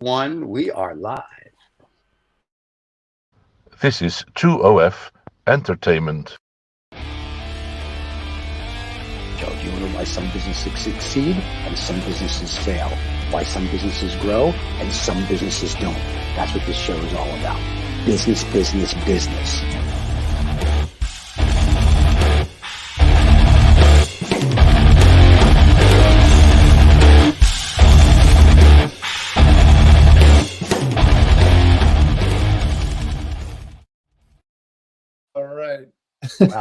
One, we are live. This is 2OF Entertainment. Joe, do you know why some businesses succeed and some businesses fail? Why some businesses grow and some businesses don't? That's what this show is all about. Business, business, business. All right.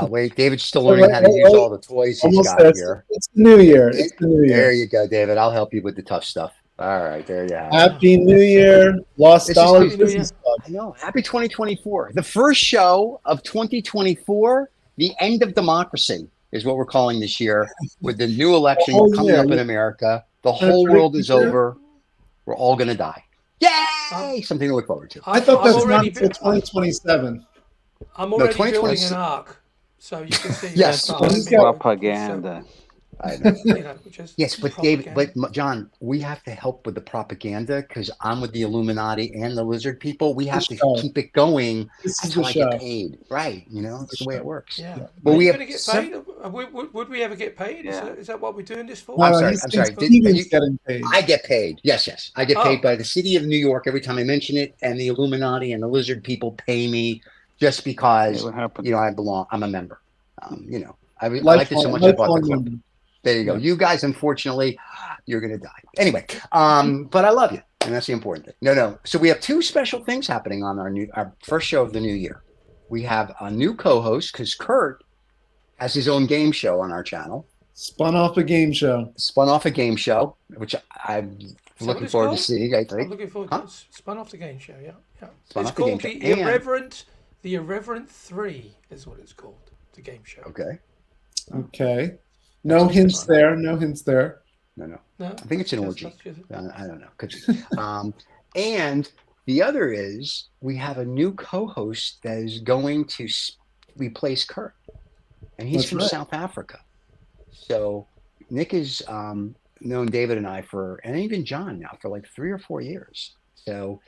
Wait, David's still learning how to use all the toys he's got here. It's the new year. It's the new year. There you go, David. I'll help you with the tough stuff. All right, there you have it. Happy New Year, Lost Dollars Business Club. I know. Happy 2024. The first show of 2024, the end of democracy is what we're calling this year with the new election coming up in America. The whole world is over. We're all going to die. Yay! Something to look forward to. I thought that's not until 2027. I'm already building an ark, so you can see. Yes. Propaganda. I know. Yes, but David, but John, we have to help with the propaganda because I'm with the Illuminati and the lizard people. We have to keep it going until I get paid. Right? You know, that's the way it works. Yeah. But we have going to get paid. Would we ever get paid? Is that what we're doing this for? I'm sorry. Getting paid. I get paid. Yes. I get paid by the city of New York every time I mention it, and the Illuminati and the lizard people pay me just because I belong. I'm a member. I like it so much I bought the club. There you go. You guys, unfortunately, you're going to die. Anyway, but I love you, and that's the important thing. No. So we have two special things happening on our first show of the new year. We have a new co-host because Kurt has his own game show on our channel. Spun off a game show, which I'm looking forward to seeing. I think. I'm looking forward to Spun off the game show. Yeah. It's called The Irreverent 3 is what it's called. The game show. Okay. No hints there. No. I think it's an orgy. I don't know. And the other is we have a new co-host that is going to replace Kurt, and he's from South Africa. So Nick has known David and I and even John now for like 3 or 4 years. So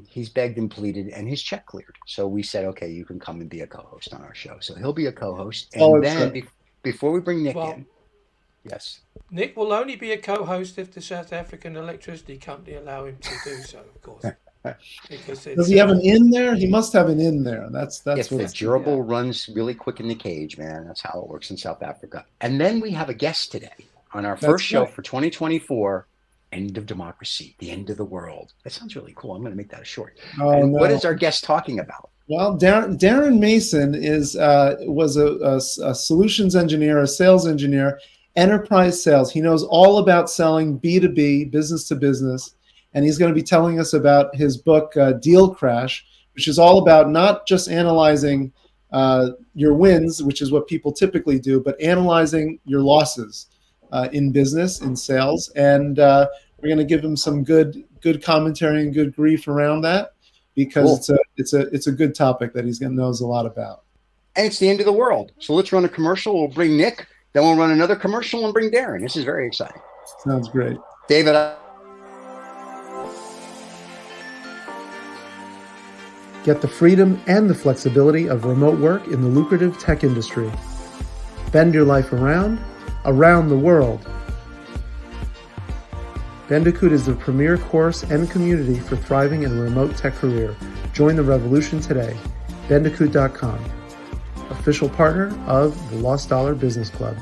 he's begged and pleaded, and his check cleared. So we said, okay, you can come and be a co-host on our show. So he'll be a co-host, and before we bring Nick in, yes. Nick will only be a co-host if the South African Electricity Company allow him to do so, of course. Does he have an in there? He must have an in there. That's if the gerbil runs really quick in the cage, man. That's how it works in South Africa. And then we have a guest today on our first show for 2024. End of democracy, the end of the world. That sounds really cool. I'm going to make that a short. What is our guest talking about? Well, Daryn Mason was a solutions engineer, a sales engineer, enterprise sales. He knows all about selling B2B, business to business, and he's going to be telling us about his book, Deal Crash, which is all about not just analyzing your wins, which is what people typically do, but analyzing your losses in business, in sales, and we're going to give him some good commentary and good grief around that. Because it's a good topic that he's knows a lot about. And it's the end of the world. So let's run a commercial. We'll bring Nick. Then we'll run another commercial and bring Darren. This is very exciting. Sounds great. David. Get the freedom and the flexibility of remote work in the lucrative tech industry. Bend your life around the world. Bandicoot is the premier course and community for thriving in a remote tech career. Join the revolution today. Bandicoot.com, official partner of the Lost Dollar Business Club.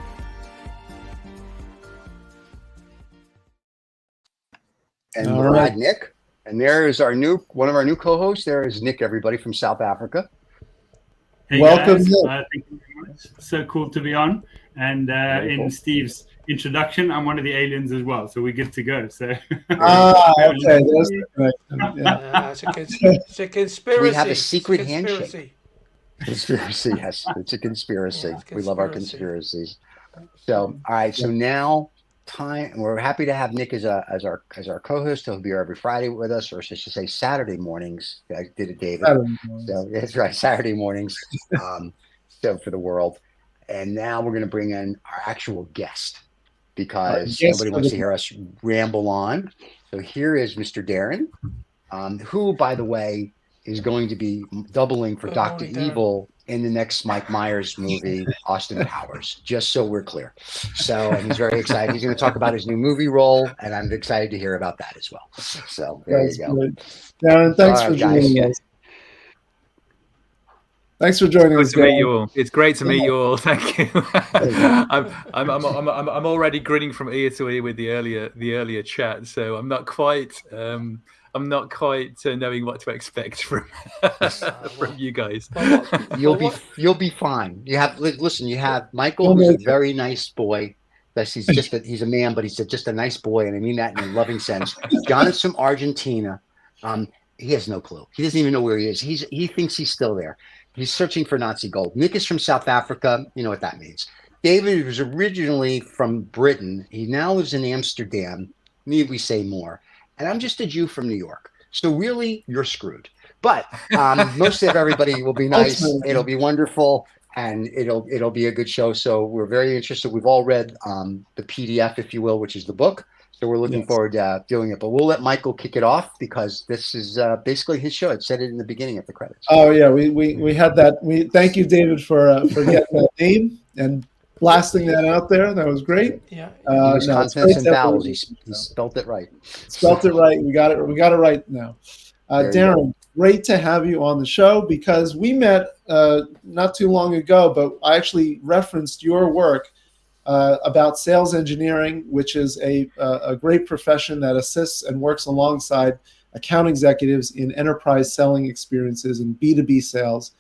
And we're at Nick. And there is one of our new co-hosts. There is Nick, everybody from South Africa. Hey welcome. Thank you very much. So cool to be on. And in Steve's introduction, I'm one of the aliens as well, so we're good to go. So okay, it's a conspiracy. We have a secret handshake. Conspiracy, yes, it's a conspiracy. Yeah, we love our conspiracies. So, all right, so now we're happy to have Nick as our co-host. He'll be here every Friday with us, or I should say Saturday mornings. I did it, David. So that's right, Saturday mornings. So for the world. And now we're going to bring in our actual guest because nobody wants to hear us ramble on. So here is Mr. Darren, who, by the way, is going to be doubling for Dr. Evil in the next Mike Myers movie, Austin Powers, just so we're clear. So, and he's very excited. He's going to talk about his new movie role, and I'm excited to hear about that as well. So there you go. Great. Darren, thanks for joining us. Thanks for joining us. Good to meet you all. It's great to meet you all. Thank you. I'm already grinning from ear to ear with the earlier chat, so I'm not quite knowing what to expect from you guys. You'll be fine. You have Michael, who's a very nice boy. He's a man, but he's just a nice boy, and I mean that in a loving sense. John is from Argentina. He has no clue. He doesn't even know where he is. He thinks he's still there. He's searching for Nazi gold. Nick is from South Africa. You know what that means. David was originally from Britain. He now lives in Amsterdam. Need we say more? And I'm just a Jew from New York. So really, you're screwed. But most of everybody will be nice. It'll be wonderful, and it'll be a good show. So we're very interested. We've all read the PDF, if you will, which is the book. So we're looking forward to doing it. But we'll let Michael kick it off because this is basically his show. It said it in the beginning of the credits. Oh yeah, we had that. Thank you, David, for getting that name and blasting that out there. That was great. Yeah. Consonants and vowels. He spelt it right. Spelt it right. We got it right now. Darren, great to have you on the show because we met not too long ago, but I actually referenced your work about sales engineering, which is a great profession that assists and works alongside account executives in enterprise selling experiences and B2B sales.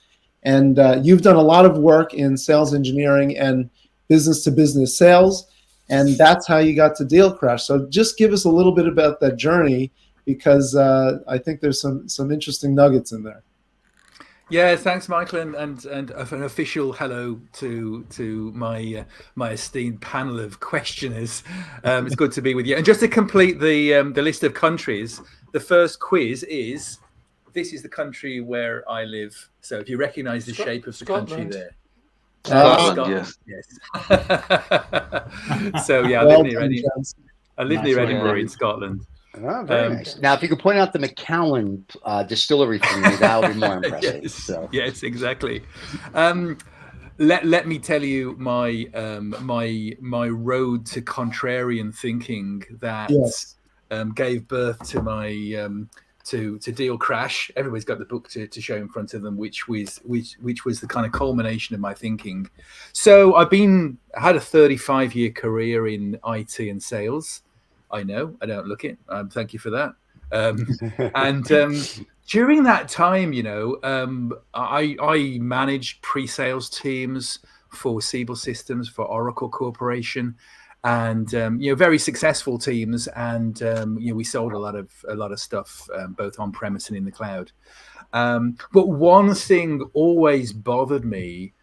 And you've done a lot of work in sales engineering and business-to-business sales, and that's how you got to Deal Crash. So just give us a little bit about that journey because I think there's some interesting nuggets in there. Yeah, thanks, Michael, and an official hello to my esteemed panel of questioners. It's good to be with you. And just to complete the list of countries, the first quiz is: this is the country where I live. So if you recognise the shape of the country there, Scotland, yes. So yeah, I live near Edinburgh in Scotland. Oh, very nice. Now, if you could point out the Macallan distillery for me, that would be more impressive. Yes, exactly. Let me tell you my road to contrarian thinking that gave birth to my to Deal Crash. Everybody's got the book to show in front of them, which was the kind of culmination of my thinking. So I had a 35-year career in IT and sales. I know, I don't look it. Thank you for that. And during that time, I managed pre-sales teams for Siebel Systems, for Oracle Corporation, and very successful teams. And we sold a lot of stuff, both on premise and in the cloud. But one thing always bothered me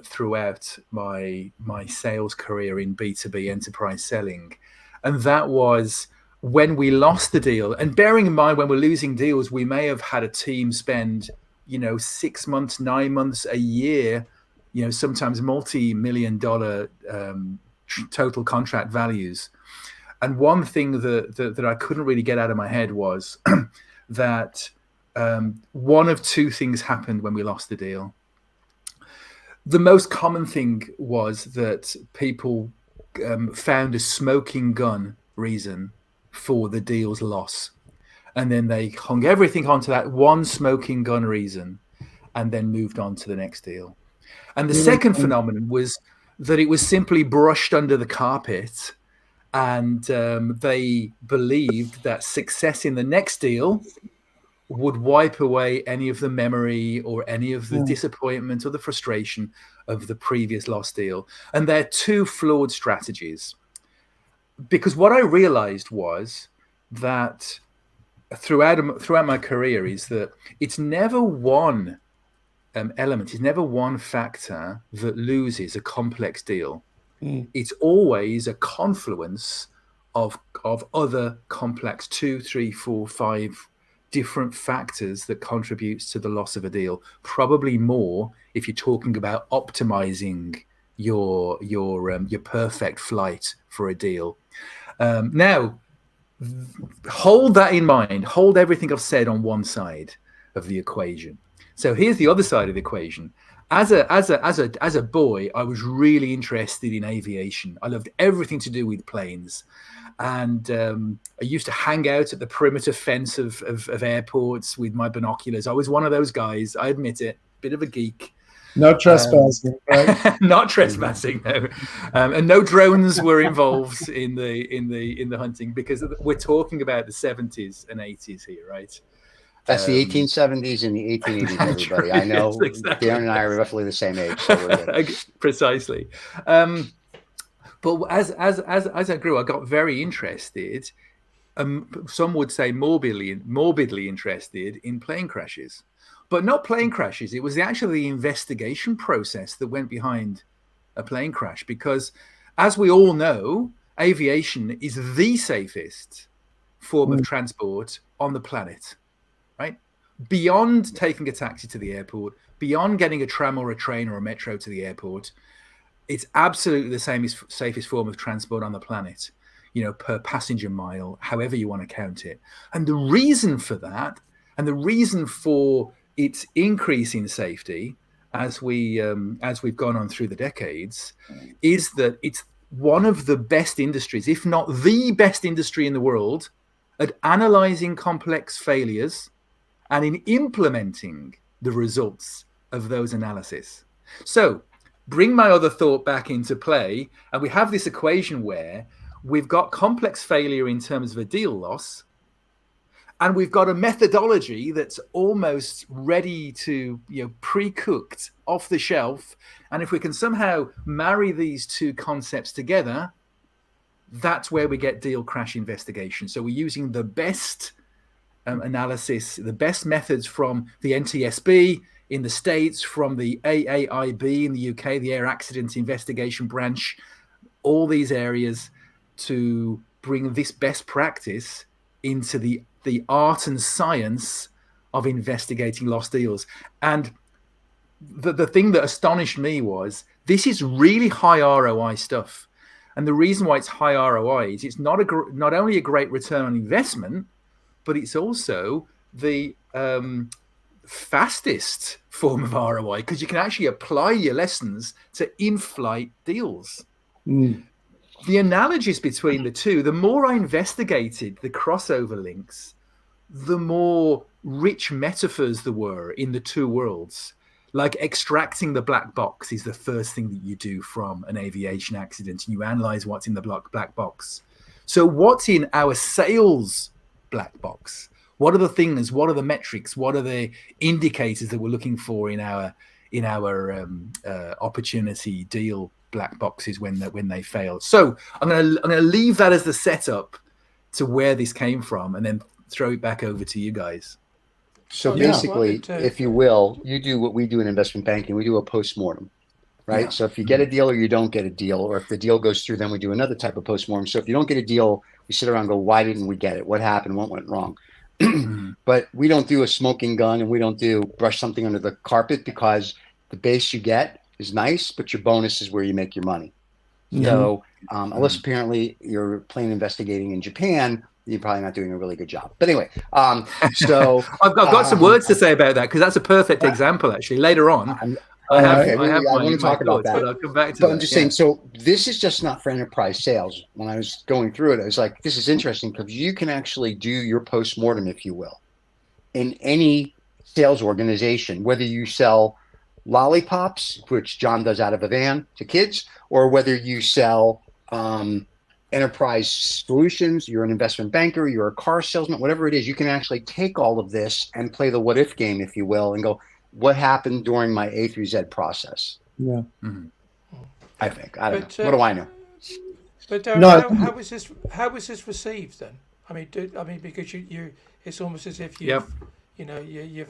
throughout my sales career in B2B enterprise selling. And that was when we lost the deal. And bearing in mind, when we're losing deals, we may have had a team spend, 6 months, 9 months, a year, sometimes multi-million-dollar total contract values. And one thing that I couldn't really get out of my head was that one of two things happened when we lost the deal. The most common thing was that people found a smoking gun reason for the deal's loss, and then they hung everything onto that one smoking gun reason and then moved on to the next deal. And the second phenomenon was that it was simply brushed under the carpet, and they believed that success in the next deal would wipe away any of the memory or any of the disappointment or the frustration of the previous lost deal. And they're two flawed strategies. Because what I realized was that throughout my career is that it's never one element, it's never one factor that loses a complex deal. It's always a confluence of other complex 2, 3, 4, 5 different factors that contributes to the loss of a deal. Probably more if you're talking about optimizing your perfect flight for a deal. Now, hold that in mind. Hold everything I've said on one side of the equation. So here's the other side of the equation. As a boy, I was really interested in aviation. I loved everything to do with planes, and I used to hang out at the perimeter fence of airports with my binoculars. I was one of those guys. I admit it, bit of a geek. No trespassing, right? Not trespassing, no, and no drones were involved in the hunting, because we're talking about the 70s and 80s here, right? That's the 1870s and the 1880s, everybody. I know. Yes, exactly. Darren and I are roughly the same age. So we're good. Precisely. But as I grew, I got very interested. Some would say morbidly interested in plane crashes, but not plane crashes. It was actually the investigation process that went behind a plane crash, because, as we all know, aviation is the safest form of transport on the planet. Right? Beyond taking a taxi to the airport, beyond getting a tram or a train or a metro to the airport, it's absolutely the safest form of transport on the planet, per passenger mile, however you want to count it. And the reason for that, and the reason for its increase in safety as we've gone on through the decades, is that it's one of the best industries, if not the best industry in the world, at analyzing complex failures and in implementing the results of those analyses. So bring my other thought back into play, and we have this equation where we've got complex failure in terms of a deal loss, and we've got a methodology that's almost ready to, pre-cooked, off the shelf. And if we can somehow marry these two concepts together, that's where we get deal crash investigation. So we're using the best analysis, the best methods from the NTSB in the States, from the AAIB in the UK, the Air Accident Investigation Branch, all these areas, to bring this best practice into the art and science of investigating lost deals. And the thing that astonished me was, this is really high ROI stuff. And the reason why it's high ROI is it's not only a great return on investment, but it's also the fastest form of ROI, because you can actually apply your lessons to in-flight deals. The analogies between the two, the more I investigated the crossover links, the more rich metaphors there were in the two worlds. Like extracting the black box is the first thing that you do from an aviation accident, and you analyze what's in the black box. So what's in our sales black box? What are the things? What are the metrics? What are the indicators that we're looking for in our opportunity deal black boxes when they fail? So I'm gonna leave that as the setup to where this came from, and then throw it back over to you guys. So basically, if you will, you do what we do in investment banking. We do a post-mortem, right? Yeah. So if you get a deal or you don't get a deal, or if the deal goes through, then we do another type of post-mortem. So if you don't get a deal, we sit around and go, why didn't we get it? What happened? What went wrong? But we don't do a smoking gun, and we don't do brush something under the carpet, because the base you get is nice, but your bonus is where you make your money. So unless apparently you're plane investigating in Japan, you're probably not doing a really good job. But anyway, so I've got some words to say about that, because that's a perfect example. Actually, later on, I want to talk about that. But I'll come back to that. I'm just saying. So this is just not for enterprise sales. When I was going through it, I was like, this is interesting, because you can actually do your post-mortem, if you will, in any sales organization, whether you sell lollipops, which John does out of a van to kids, or whether you sell enterprise solutions, you're an investment banker, you're a car salesman, whatever it is, you can actually take all of this and play the what if game, if you will, and go, what happened during my A through Z process? Yeah. I think. I don't know. What do I know? But Darren, how was this received then? I mean, because you it's almost as if you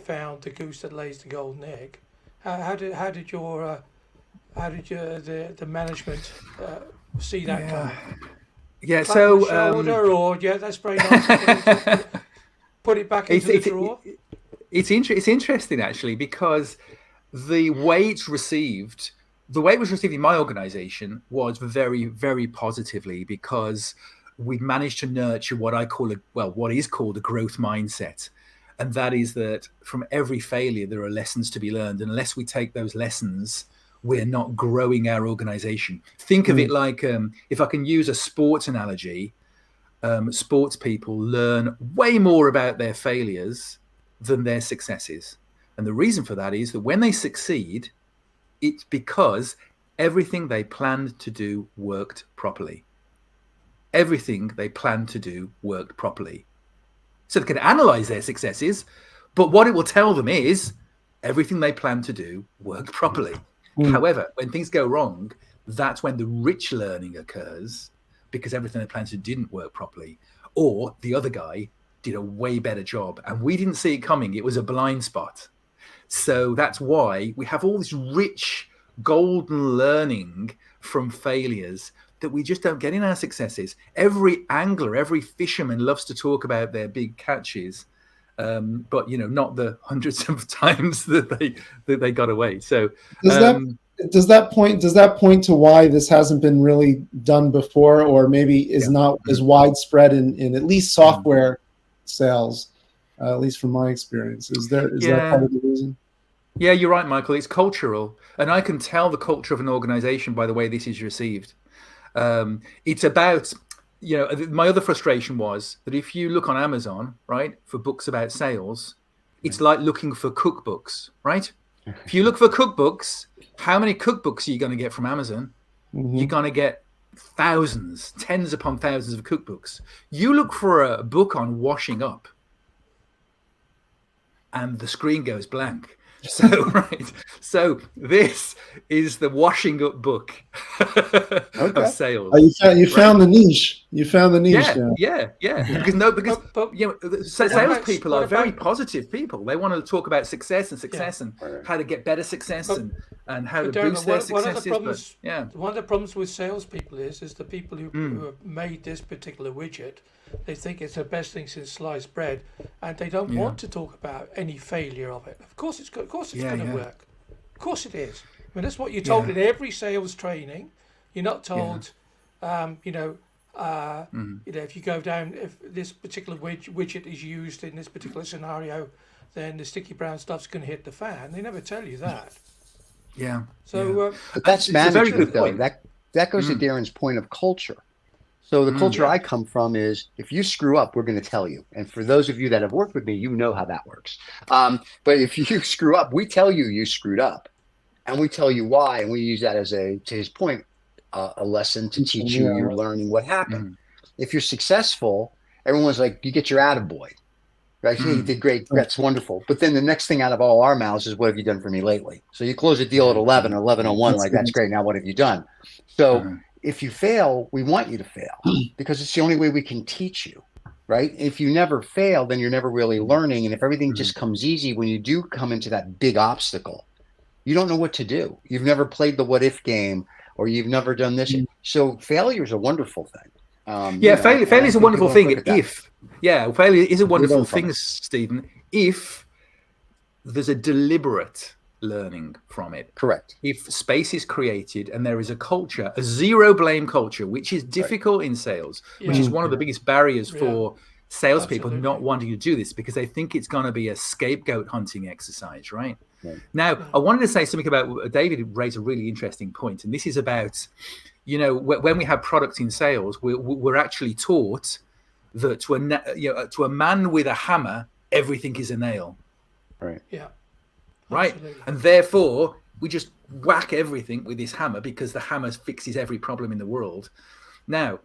found the goose that lays the golden egg. How did the management see that coming? Yeah, so that's very nice. Put it back into the drawer. It's interesting actually, because the way it was received in my organization was very, very positively, because we've managed to nurture what is called a growth mindset. And that is that from every failure, there are lessons to be learned. And unless we take those lessons, we're not growing our organization. Think of it like, if I can use a sports analogy, sports people learn way more about their failures than their successes. And the reason for that is that when they succeed, it's because everything they planned to do worked properly. Everything they planned to do worked properly. So they can analyze their successes, but what it will tell them is everything they planned to do worked properly. However, when things go wrong, that's when the rich learning occurs, because everything they planned to do didn't work properly, or the other guy did a way better job and we didn't see it coming. It was a blind spot. So that's why we have all this rich golden learning from failures that we just don't get in our successes. Every angler, every fisherman loves to talk about their big catches, but not the hundreds of times that they got away. So does that point to why this hasn't been really done before, or maybe is not as widespread in at least software sales, at least from my experience? Is that part of the reason? Yeah, you're right, Michael. It's cultural, and I can tell the culture of an organization by the way this is received. It's about, my other frustration was that if you look on Amazon, right, for books about sales, it's like looking for cookbooks, right? If you look for cookbooks, how many cookbooks are you going to get from Amazon? You're going to get thousands, tens upon thousands of cookbooks. You look for a book on washing up and the screen goes blank. So this is the washing up book of sales. You found the niche. You found the niche. Yeah. Because salespeople are very positive people. They want to talk about success and how to get better success and how to boost their successes. One of the problems with salespeople is the people who have made this particular widget. They think it's the best thing since sliced bread, and they don't want to talk about any failure of it. Of course, it's going to work. Of course, it is. I mean, that's what you're told in every sales training. You're not told, if you go down, if this particular widget is used in this particular scenario, then the sticky brown stuff's going to hit the fan. They never tell you that. Yeah. So, but that's management, though. That goes to Darren's point of culture. So the culture I come from is, if you screw up, we're going to tell you. And for those of you that have worked with me, you know how that works. But if you screw up, we tell you screwed up, and we tell you why, and we use that as to his point, a lesson to teach you. You're learning what happened. If you're successful, everyone's like, you get your attaboy, right? Hey, you did great. That's wonderful. But then the next thing out of all our mouths is, what have you done for me lately? So you close a deal at 11 or 11:01, like, that's great. Now what have you done? So if you fail, we want you to fail because it's the only way we can teach you, right? If you never fail, then you're never really learning. And if everything just comes easy, when you do come into that big obstacle, you don't know what to do. You've never played the what if game, or you've never done this. So failure is a wonderful thing. Failure is a wonderful thing. Failure is a wonderful thing, Stephen, if there's a deliberate learning from it. Correct. If space is created and there is a culture, a zero blame culture, which is difficult in sales, which is one of the biggest barriers for salespeople not wanting to do this, because they think it's going to be a scapegoat hunting exercise, right? Now, I wanted to say something about, David raised a really interesting point, and this is about, when we have products in sales, we're actually taught that to a man with a hammer, everything is a nail. Right. Yeah. Right. Absolutely. And therefore, we just whack everything with this hammer because the hammer fixes every problem in the world. Now,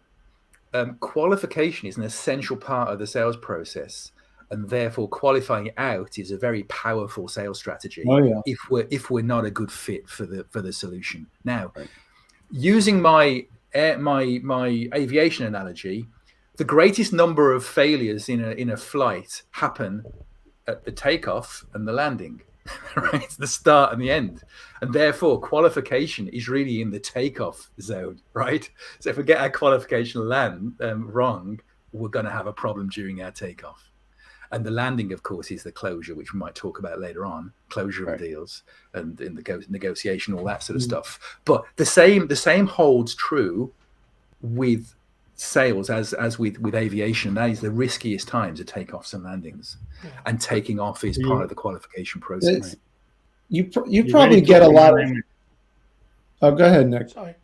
qualification is an essential part of the sales process, and therefore qualifying out is a very powerful sales strategy. If we're not a good fit for the solution. Now, using my aviation analogy, the greatest number of failures in a flight happen at the takeoff and the landing. Right, the start and the end, and therefore qualification is really in the takeoff zone, right? So if we get our qualification wrong, we're going to have a problem during our takeoff, and the landing, of course, is the closure, which we might talk about later on, closure of deals and in the negotiation, all that sort of stuff. But the same holds true with sales, as with aviation, that is the riskiest time to take off some landings, and taking off is part of the qualification process. You probably get a lot of. Oh, go ahead, Nick. Sorry.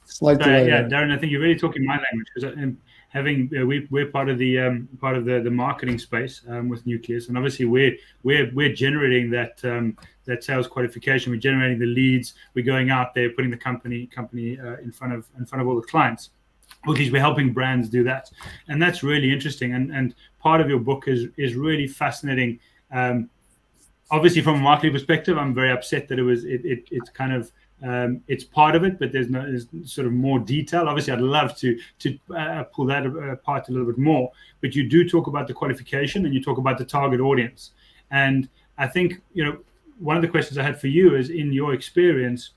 Darren, I think you're really talking my language, because we're part of the marketing space with Nucleus, and obviously we're generating that sales qualification. We're generating the leads. We're going out there, putting the company in front of all the clients. Because we're helping brands do that, and that's really interesting. And part of your book is really fascinating. Obviously, from a marketing perspective, I'm very upset that it's kind of it's part of it, but there's sort of more detail. Obviously, I'd love to pull that apart a little bit more. But you do talk about the qualification, and you talk about the target audience. And I think one of the questions I had for you is, in your experience,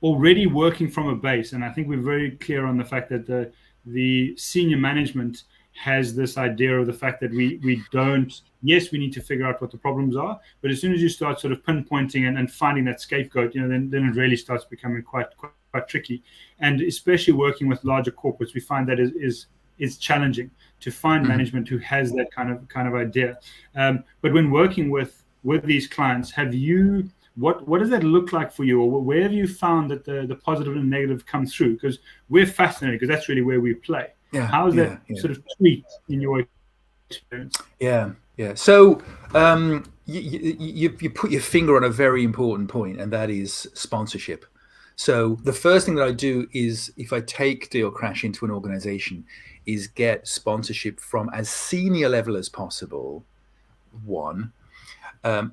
already working from a base, and I think we're very clear on the fact that the senior management has this idea of the fact that we don't. Yes, we need to figure out what the problems are, but as soon as you start sort of pinpointing and finding that scapegoat, then it really starts becoming quite tricky. And especially working with larger corporates, we find that is challenging to find management who has that kind of idea. But when working with these clients, what does that look like for you, or where have you found that the positive and negative come through? Because we're fascinated, because that's really where we play. Yeah. How is that sort of tweaked in your experience? Yeah. So you put your finger on a very important point, and that is sponsorship. So the first thing that I do is, if I take Deal Crash into an organization, is get sponsorship from as senior level as possible. One.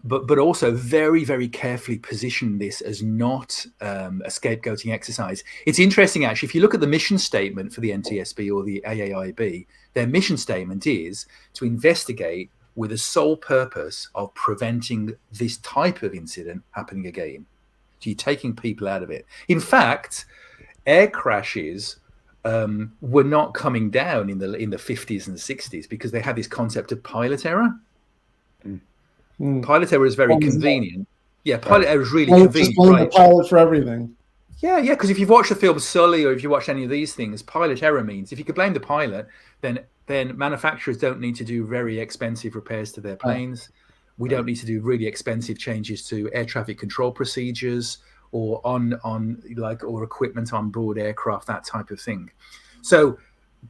But also very, very carefully position this as not a scapegoating exercise. It's interesting, actually, if you look at the mission statement for the NTSB or the AAIB, their mission statement is to investigate with the sole purpose of preventing this type of incident happening again. So you're taking people out of it. In fact, air crashes were not coming down in the 50s and 60s because they had this concept of pilot error. Pilot error is very convenient. Yeah, pilot error is really convenient. Just blame the pilot for everything. Yeah, because if you've watched the film Sully, or if you watch any of these things, pilot error means if you could blame the pilot, then manufacturers don't need to do very expensive repairs to their planes. We don't need to do really expensive changes to air traffic control procedures or or equipment on board aircraft, that type of thing. So,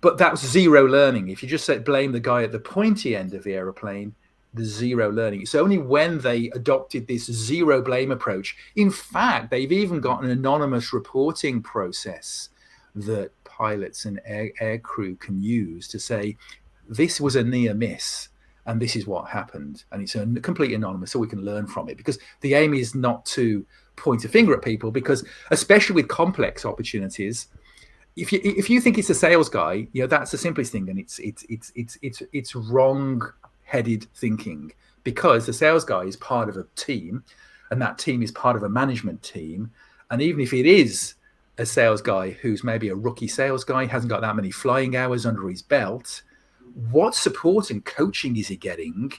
but that was zero learning. If you just blame the guy at the pointy end of the aeroplane, the zero learning. It's only when they adopted this zero blame approach. In fact, they've even got an anonymous reporting process that pilots and air crew can use to say, this was a near miss and this is what happened. And it's completely anonymous, so we can learn from it, because the aim is not to point a finger at people, because especially with complex opportunities, if you think it's a sales guy, that's the simplest thing, and it's wrong headed thinking, because the sales guy is part of a team, and that team is part of a management team. And even if it is a sales guy who's maybe a rookie sales guy, hasn't got that many flying hours under his belt, what support and coaching is he getting?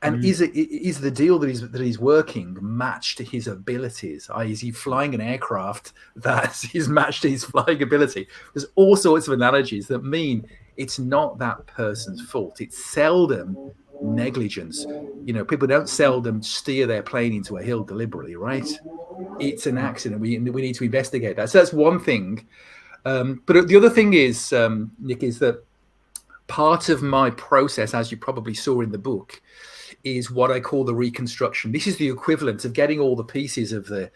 And is the deal that he's working matched to his abilities? Is he flying an aircraft that is matched to his flying ability? There's all sorts of analogies that mean it's not that person's fault. It's seldom negligence. People don't seldom steer their plane into a hill deliberately, right? It's an accident. We need to investigate that. So that's one thing. But the other thing is, Nick, is that part of my process, as you probably saw in the book, is what I call the reconstruction. This is the equivalent of getting all the pieces of the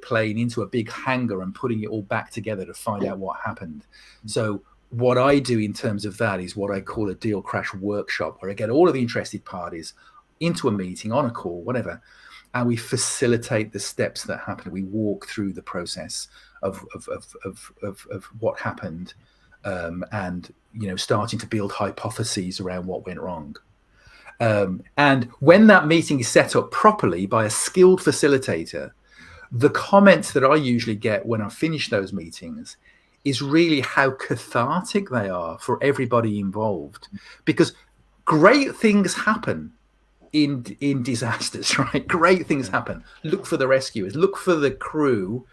plane into a big hangar and putting it all back together to find out what happened. So what I do in terms of that is what I call a deal crash workshop, where I get all of the interested parties into a meeting, on a call, whatever, and we facilitate the steps that happen. We walk through the process of what happened, and starting to build hypotheses around what went wrong. And when that meeting is set up properly by a skilled facilitator, the comments that I usually get when I finish those meetings is really how cathartic they are for everybody involved, because great things happen in disasters, right? Great things happen. Look for the rescuers, look for the crew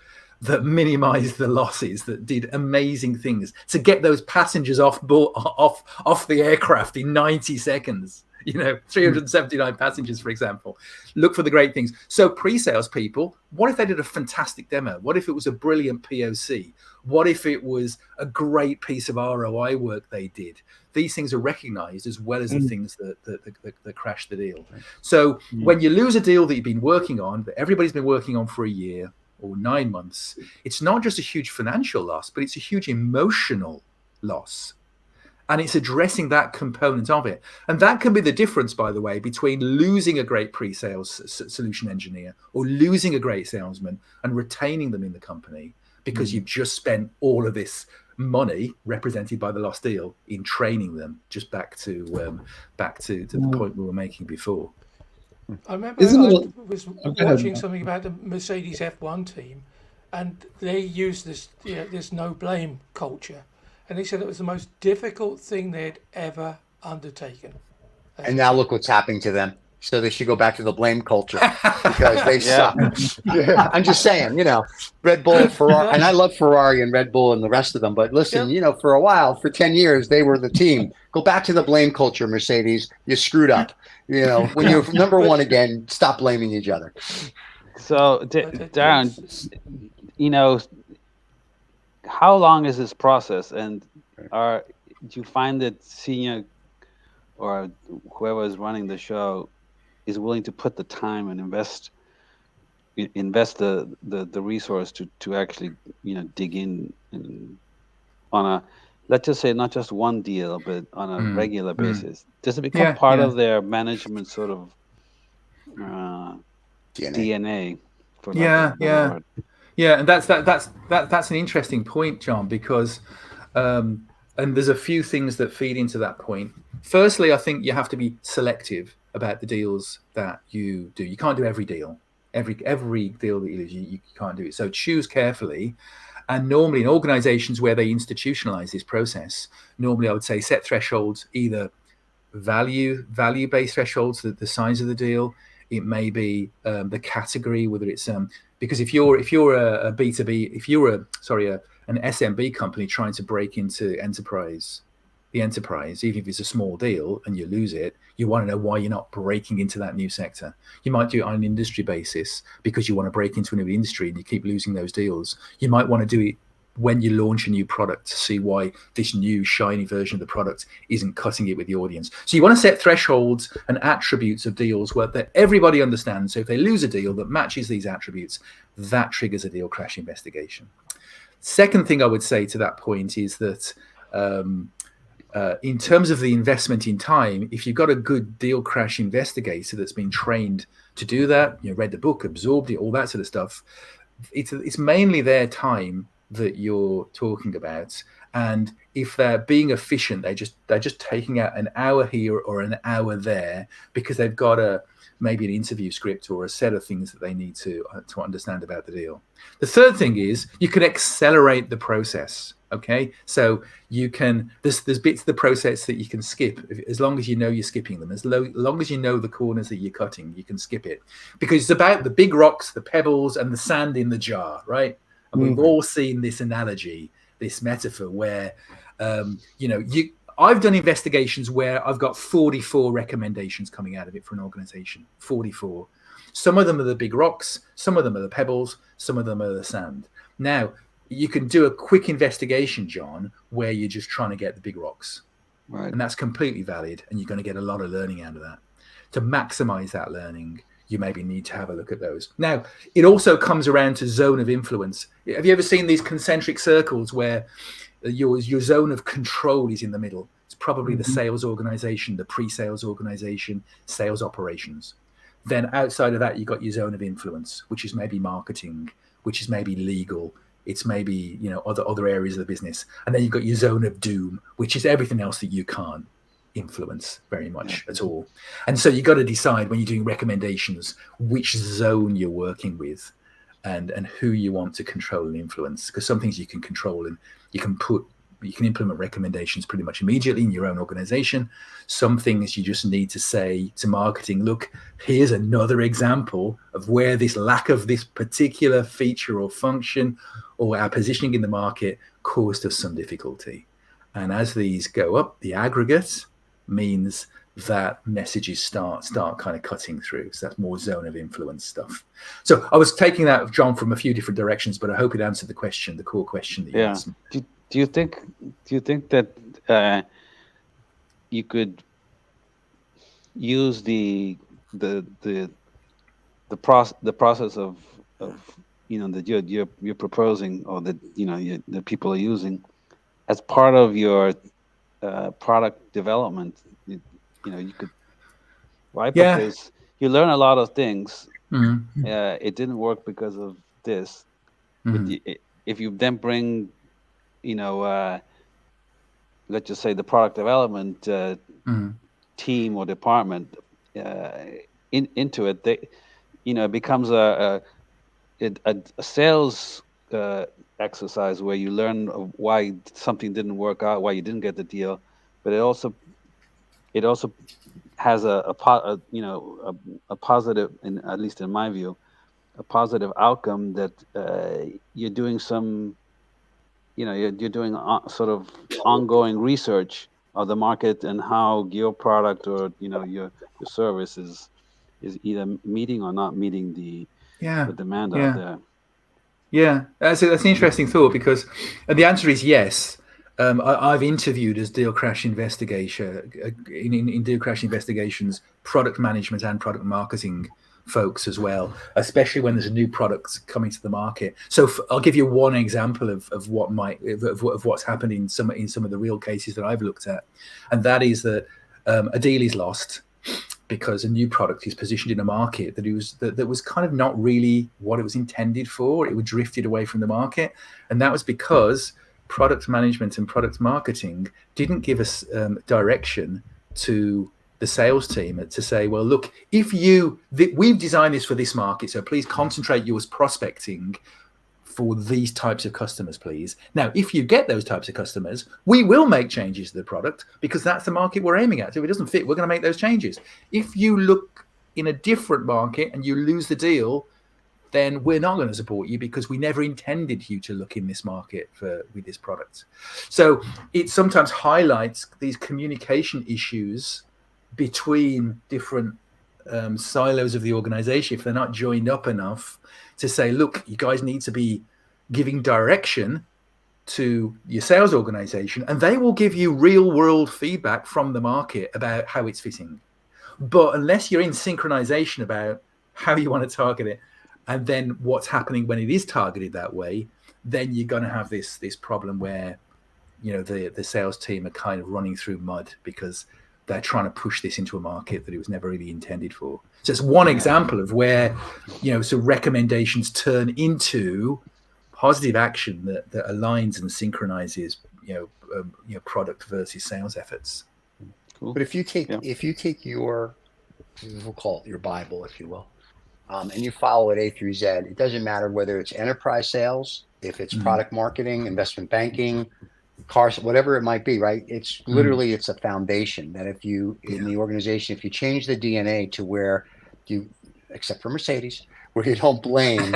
that minimized the losses, that did amazing things to get those passengers off the aircraft in 90 seconds. 379 passengers, for example. Look for the great things. So pre-sales people, what if they did a fantastic demo? What if it was a brilliant POC? What if it was a great piece of ROI work they did? These things are recognized as well as the things that crash the deal. So when you lose a deal that you've been working on, that everybody's been working on for a year or 9 months, it's not just a huge financial loss, but it's a huge emotional loss. And it's addressing that component of it. And that can be the difference, by the way, between losing a great pre-sales solution engineer or losing a great salesman and retaining them in the company because you've just spent all of this money represented by the lost deal in training them. Just back to the point we were making before. I remember I was watching something about the Mercedes F1 team, and they used this no blame culture. And they said it was the most difficult thing they'd ever undertaken. And now look what's happening to them. So they should go back to the blame culture because they suck. I'm just saying, Red Bull, Ferrari, and I love Ferrari and Red Bull and the rest of them. But listen, for a while, for 10 years, they were the team. Go back to the blame culture, Mercedes. You screwed up. When you're number one again, stop blaming each other. So, Darren, how long is this process, and do you find that senior or whoever is running the show is willing to put the time and invest the resource to actually dig in on a, let's just say, not just one deal but on a regular basis? Does it become part of their management sort of DNA for word? Yeah, and that's an interesting point, John, because and there's a few things that feed into that point. Firstly, I think you have to be selective about the deals that you do. You can't do every deal. Every deal that you do, you can't do it. So choose carefully. And normally in organizations where they institutionalize this process, normally I would say set thresholds, either value-based thresholds, the size of the deal. It may be the category, whether it's because if you're a B2B, if you're an SMB company trying to break into the enterprise, even if it's a small deal and you lose it, you want to know why you're not breaking into that new sector. You might do it on an industry basis because you want to break into a new industry and you keep losing those deals. You might want to do it when you launch a new product to see why this new shiny version of the product isn't cutting it with the audience. So you want to set thresholds and attributes of deals that everybody understands. So if they lose a deal that matches these attributes, that triggers a deal crash investigation. Second thing I would say to that point is that in terms of the investment in time, if you've got a good deal crash investigator that's been trained to do that, read the book, absorbed it, all that sort of stuff, it's mainly their time that you're talking about. And if they're being efficient, they're just taking out an hour here or an hour there because they've got maybe an interview script or a set of things that they need to understand about the deal. The third thing is you can accelerate the process. Okay, so you can there's bits of the process that you can skip as long as you know you're skipping them. As long as you know the corners that you're cutting, you can skip it because it's about the big rocks, the pebbles, and the sand in the jar, right? And we've all seen this analogy, this metaphor where, I've done investigations where I've got 44 recommendations coming out of it for an organization, 44. Some of them are the big rocks, some of them are the pebbles, some of them are the sand. Now, you can do a quick investigation, John, where you're just trying to get the big rocks. Right. And that's completely valid. And you're going to get a lot of learning out of that. To maximize that learning, you maybe need to have a look at those. Now, it also comes around to zone of influence. Have you ever seen these concentric circles where your zone of control is in the middle? It's probably the sales organization, the pre-sales organization, sales operations. Then outside of that, you've got your zone of influence, which is maybe marketing, which is maybe legal. It's maybe, other areas of the business. And then you've got your zone of doom, which is everything else that you can't influence very much at all. And so you got to decide when you're doing recommendations which zone you're working with and who you want to control and influence, because some things you can control and you can put you can implement recommendations pretty much immediately in your own organization. Some things you just need to say to marketing, look, here's another example of where this lack of this particular feature or function or our positioning in the market caused us some difficulty. And as these go up, the aggregate means that messages start kind of cutting through. So that's more zone of influence stuff. So I was taking that, John, from a few different directions, but I hope it answered the question, the core question that you asked me. Do you think that you could use the process of that you're proposing, or that the people are using, as part of your product development? You could, right? Yeah. Because you learn a lot of things. Mm-hmm. It didn't work because of this. Mm-hmm. But if you then bring, let's just say the product development team or department into it, it becomes a sales exercise where you learn why something didn't work out, why you didn't get the deal, but it also has a positive, at least in my view, a positive outcome that you're doing some, you're doing sort of ongoing research of the market and how your product or your service is either meeting or not meeting the demand out there. Yeah, that's an interesting thought, because the answer is yes. I've interviewed as Deal Crash investigator in Deal Crash investigations, product management and product marketing folks as well, especially when there's a new product coming to the market. So I'll give you one example of what's happened in some of the real cases that I've looked at, and that is that a deal is lost because a new product is positioned in a market that was kind of not really what it was intended for. It was drifted away from the market, and that was because product management and product marketing didn't give us direction to the sales team to say, well, look, we've designed this for this market, so please concentrate yours prospecting for these types of customers, please. Now, if you get those types of customers, we will make changes to the product because that's the market we're aiming at. So if it doesn't fit, we're going to make those changes. If you look in a different market and you lose the deal, then we're not going to support you because we never intended you to look in this market with this product. So it sometimes highlights these communication issues between different silos of the organization if they're not joined up enough to say, look, you guys need to be giving direction to your sales organization, and they will give you real world feedback from the market about how it's fitting. But unless you're in synchronization about how you want to target it, and then what's happening when it is targeted that way, then you're going to have this problem where, the sales team are kind of running through mud because they're trying to push this into a market that it was never really intended for. So it's one example of where, so recommendations turn into positive action that aligns and synchronizes, product versus sales efforts. Cool. But if you take your, we'll call it your Bible, if you will, and you follow it A through Z, it doesn't matter whether it's enterprise sales, if it's product marketing, investment banking, cars, whatever it might be, right? It's literally, it's a foundation that if you, in the organization, if you change the DNA to where you, except for Mercedes, where you don't blame,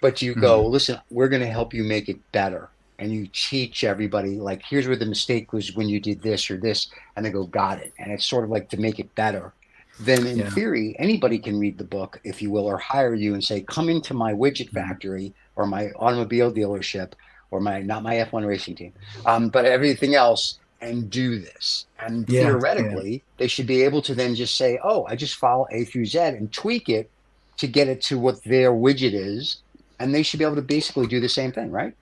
but you go, listen, we're going to help you make it better. And you teach everybody, like, here's where the mistake was when you did this or this, and they go, got it. And it's sort of like to make it better. Then in theory, anybody can read the book, if you will, or hire you and say, come into my widget factory or my automobile dealership or not my F1 racing team, but everything else, and do this. And theoretically, they should be able to then just say, oh, I just follow A through Z and tweak it to get it to what their widget is. And they should be able to basically do the same thing, right?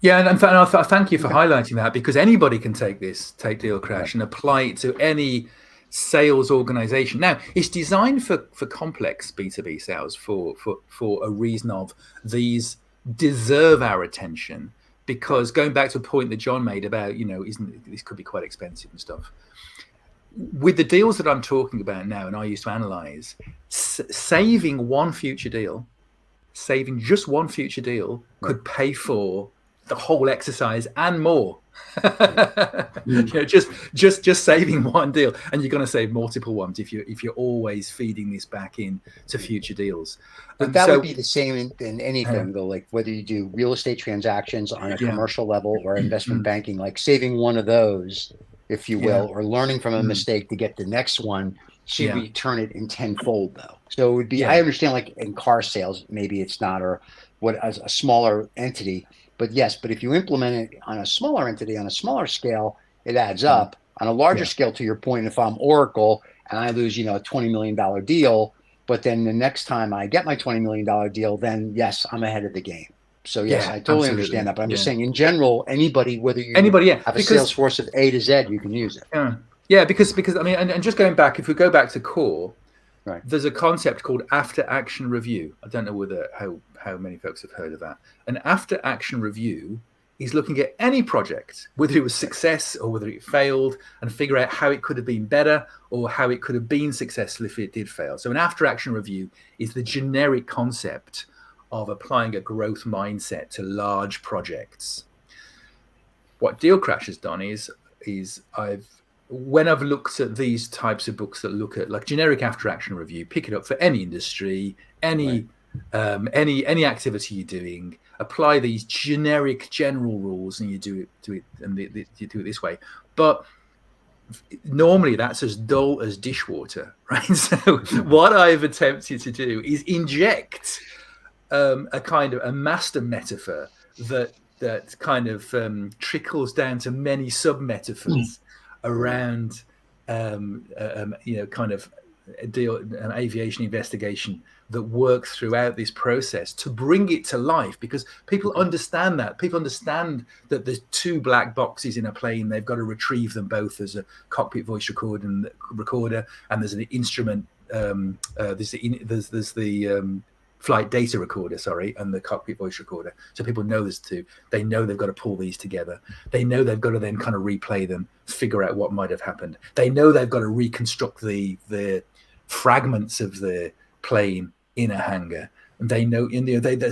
Yeah, and thank you for highlighting that, because anybody can take Deal Crash and apply it to any sales organization. Now, it's designed for complex B2B sales for a reason of these deserve our attention, because going back to a point that John made about, this could be quite expensive and stuff. With the deals that I'm talking about now, and I used to analyze, saving just one future deal could pay for the whole exercise and more. Just saving one deal, and you're going to save multiple ones if you're always feeding this back in to future deals. But that would be the same in anything, though, like whether you do real estate transactions on a commercial level or investment banking, like saving one of those, if you will, or learning from a mistake to get the next one, should we turn it in tenfold, though? So it would be, I understand, like in car sales, maybe it's not, or what, as a smaller entity. But yes, but if you implement it on a smaller entity, on a smaller scale, it adds up. On a larger scale, to your point, if I'm Oracle and I lose, a $20 million deal, but then the next time I get my $20 million deal, then yes, I'm ahead of the game. So yes, I totally understand that. But I'm just saying, in general, anybody, whether you have a sales force of A to Z, you can use it. Yeah, because I mean, and just going back, if we go back to core, there's a concept called after action review. I don't know how many folks have heard of that. An after action review is looking at any project, whether it was success or whether it failed, and figure out how it could have been better or how it could have been successful if it did fail. So an after action review is the generic concept of applying a growth mindset to large projects. What Deal Crash has done is when I've looked at these types of books that look at like generic after action review, pick it up for any industry, any activity you're doing, apply these generic general rules, and you do it this way. But normally that's as dull as dishwater, right? So what I've attempted to do is inject a kind of a master metaphor that kind of trickles down to many sub metaphors around kind of aviation investigation that work throughout this process to bring it to life, because people understand that there's two black boxes in a plane. They've got to retrieve them both as a cockpit voice recorder, and there's an instrument. There's the flight data recorder, and the cockpit voice recorder. So people know there's two. They know they've got to pull these together. They know they've got to then kind of replay them, figure out what might have happened. They know they've got to reconstruct the fragments of the plane in a hangar. And they know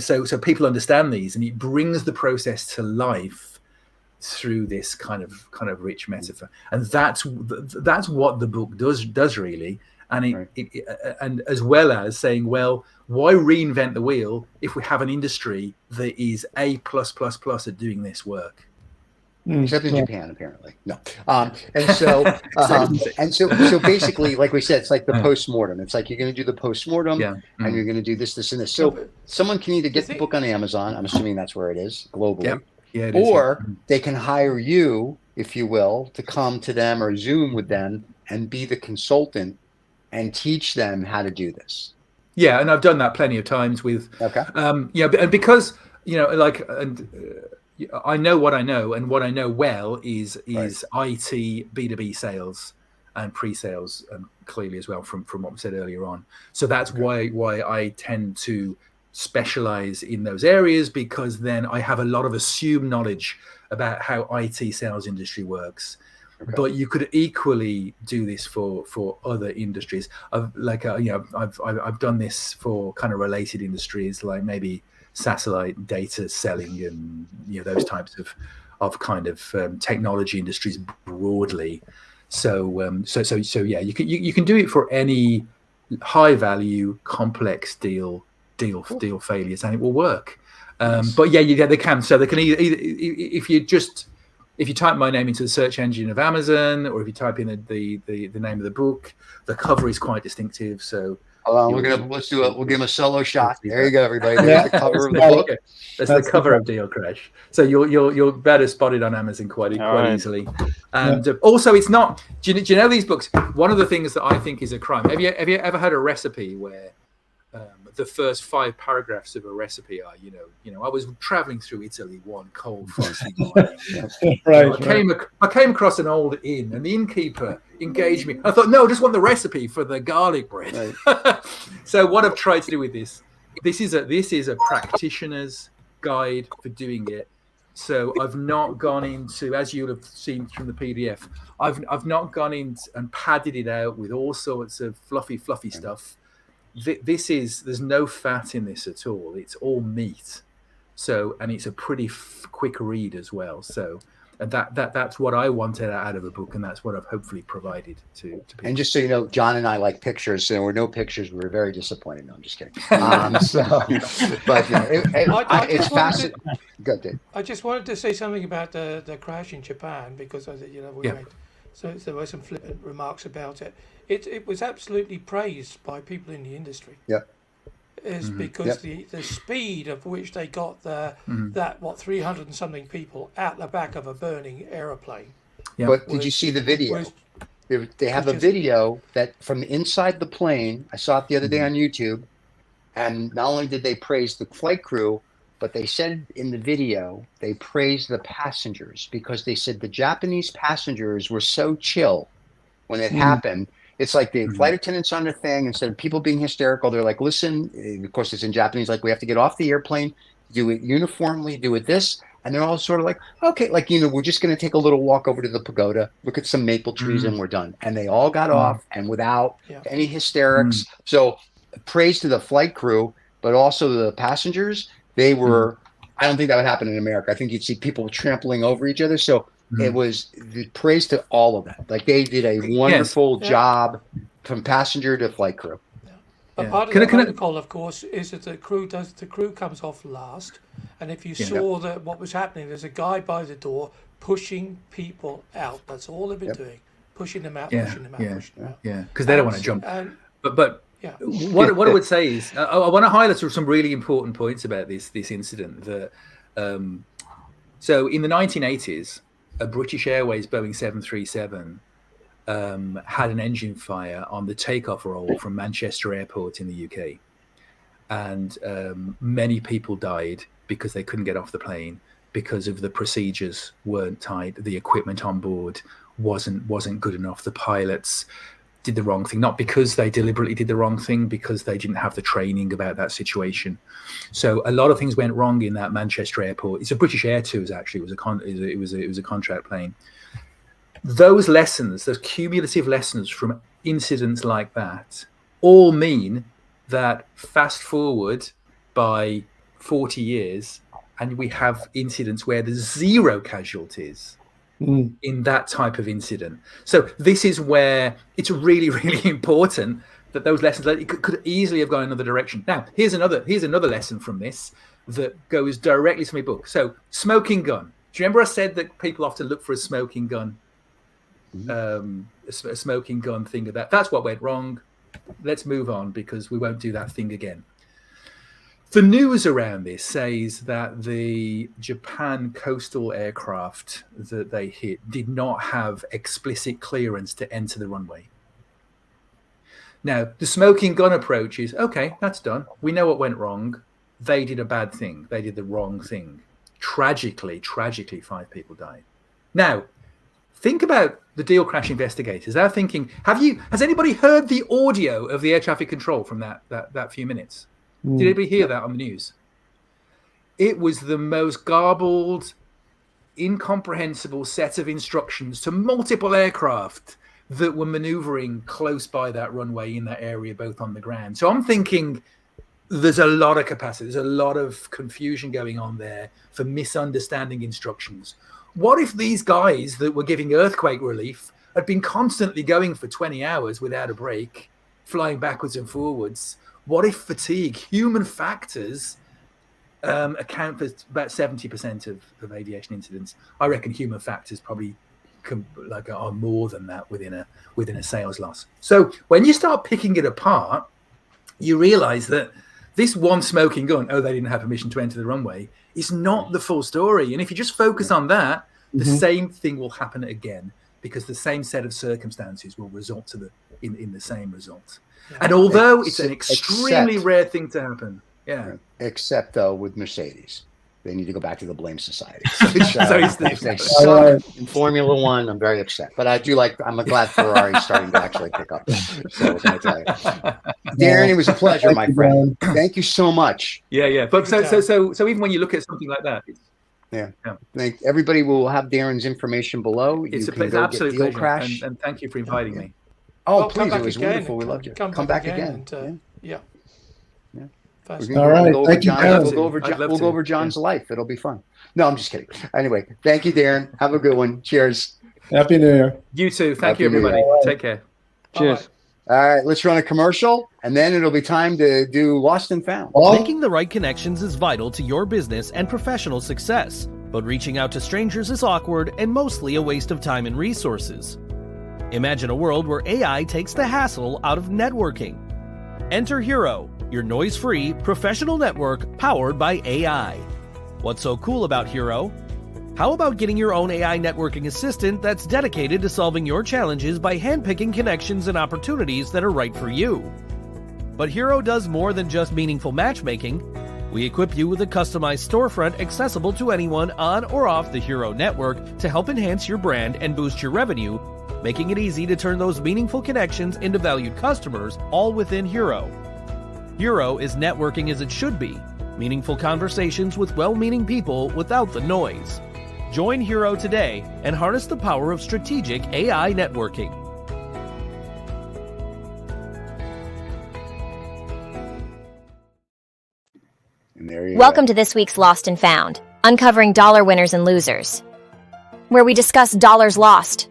so people understand these, and it brings the process to life through this kind of rich metaphor. And that's what the book does really. And and as well as saying, well, why reinvent the wheel if we have an industry that is A++ at doing this work? Except in Japan, apparently. No. So basically, like we said, it's like the post-mortem. It's like you're going to do the post-mortem, and you're going to do this, and this. So someone can either get the book on Amazon. I'm assuming that's where it is globally. Or they can hire you, if you will, to come to them or Zoom with them and be the consultant and teach them how to do this. Yeah, and I've done that plenty of times with. And because I know what I know, and what I know well is IT, B2B sales, and pre-sales, clearly as well from what we said earlier on. So that's why I tend to specialize in those areas, because then I have a lot of assumed knowledge about how IT sales industry works. But you could equally do this for other industries. I've done this for kind of related industries, like maybe satellite data selling and those types of kind of technology industries broadly. So you can do it for any high value complex deal failures, and it will work. But they can. So they can either if you type my name into the search engine of Amazon, or if you type in the name of the book, the cover is quite distinctive. So we'll give him a solo shot. There you go, everybody. There's the cover of the book. That's the cover of Deal Crash. So you'll better spot it on Amazon quite easily. And also, it's not. Do you know these books? One of the things that I think is a crime. Have you ever had a recipe where the first 5 paragraphs of a recipe are, I was traveling through Italy one cold frosty morning. I came across an old inn, and the innkeeper engaged me. I thought, no, I just want the recipe for the garlic bread. So what I've tried to do with this is a practitioner's guide for doing it. So I've not gone into, as you'll have seen from the PDF, I've not gone in and padded it out with all sorts of fluffy stuff. There's no fat in this at all. It's all meat. So, and it's a pretty quick read as well. So, and that's what I wanted out of the book, and that's what I've hopefully provided to people. And just so you know, John and I like pictures. So there were no pictures. We were very disappointed. No, I'm just kidding. But it's fascinating. Good. I just wanted to say something about the crash in Japan, because there were some flippant remarks about it. It was absolutely praised by people in the industry. Yep. Is because the speed of which they got that 300 and something people out the back of a burning aeroplane. Yeah. But did you see the video? They have a video that from inside the plane. I saw it the other day on YouTube, and not only did they praise the flight crew, but they said in the video they praised the passengers, because they said the Japanese passengers were so chill when it happened. It's like the flight attendants on the thing, instead of people being hysterical, they're like, listen, of course it's in Japanese, like, we have to get off the airplane, do it uniformly, do it this. And they're all sort of like, okay, like, we're just going to take a little walk over to the pagoda, look at some maple trees, and we're done. And they all got off, and without any hysterics. So praise to the flight crew, but also the passengers. They were, I don't think that would happen in America. I think you'd see people trampling over each other. So it was the praise to all of that. Like, they did a wonderful job from passenger to flight crew. A part of the protocol, of course, is that the crew comes off last, and if you saw that what was happening, there's a guy by the door pushing people out. That's all they've been doing, pushing them out, pushing them out. Yeah, because they don't want to jump. But what I would say is, I want to highlight some really important points about this incident. That so in the 1980s, a British Airways Boeing 737 had an engine fire on the takeoff roll from Manchester Airport in the UK, and many people died because they couldn't get off the plane because of the procedures weren't tight, the equipment on board wasn't good enough, the pilots did the wrong thing, not because they deliberately did the wrong thing, because they didn't have the training about that situation. So a lot of things went wrong in that Manchester Airport. It's a British Air Tours, actually. It was a contract plane. Those lessons, those cumulative lessons from incidents like that, all mean that fast forward by 40 years, and we have incidents where there's 0 casualties in that type of incident. So this is where it's really, really important that those lessons, it could easily have gone another direction. Now, here's another lesson from this that goes directly to my book. So, smoking gun. Do you remember I said that people often look for a smoking gun? A smoking gun thing of that's what went wrong. Let's move on, because we won't do that thing again. The news around this says that the Japan coastal aircraft that they hit did not have explicit clearance to enter the runway. Now, the smoking gun approach is, okay, that's done. We know what went wrong. They did a bad thing. They did the wrong thing. Tragically, 5 people died. Now, think about the Deal Crash investigators. They're thinking, has anybody heard the audio of the air traffic control from that few minutes? Did anybody hear that on the news? It was the most garbled, incomprehensible set of instructions to multiple aircraft that were maneuvering close by that runway in that area, both on the ground. So I'm thinking there's a lot of capacity. There's a lot of confusion going on there for misunderstanding instructions. What if these guys that were giving earthquake relief had been constantly going for 20 hours without a break, flying backwards and forwards? What if fatigue, human factors, account for about 70% of aviation incidents? I reckon human factors probably are more than that within a sales loss. So when you start picking it apart, you realize that this one smoking gun, they didn't have permission to enter the runway, is not the full story. And if you just focus on that, the same thing will happen again, because the same set of circumstances will result in the same result. And although it's an extremely rare thing to happen, except though with Mercedes, they need to go back to the blame society. They suck in Formula One. I'm very upset, but I'm glad Ferrari's starting to actually pick up. So what can I tell you? Darren, it was a pleasure, my friend. Thank you so much. Yeah. But so even when you look at something like that, Everybody will have Darren's information below. It's an absolute pleasure, Crash. And thank you for inviting me. Oh, please, it was wonderful. We loved you. Come back again. All right. Thank you, Darren. We'll go over John's life. It'll be fun. No, I'm just kidding. Anyway, thank you, Darren. Have a good one. Cheers. Happy New Year. You too. Thank you, everybody. Take care. Cheers. All right, let's run a commercial, and then it'll be time to do Lost and Found. Making the right connections is vital to your business and professional success, but reaching out to strangers is awkward and mostly a waste of time and resources. Imagine a world where AI takes the hassle out of networking. Enter Hero, your noise-free professional network powered by AI. What's so cool about Hero? How about getting your own AI networking assistant that's dedicated to solving your challenges by handpicking connections and opportunities that are right for you? But Hero does more than just meaningful matchmaking. We equip you with a customized storefront accessible to anyone on or off the Hero network to help enhance your brand and boost your revenue, making it easy to turn those meaningful connections into valued customers, all within Hero. Hero is networking as it should be, meaningful conversations with well-meaning people without the noise. Join Hero today and harness the power of strategic AI networking. Welcome to this week's Lost and Found, uncovering dollar winners and losers, where we discuss dollars lost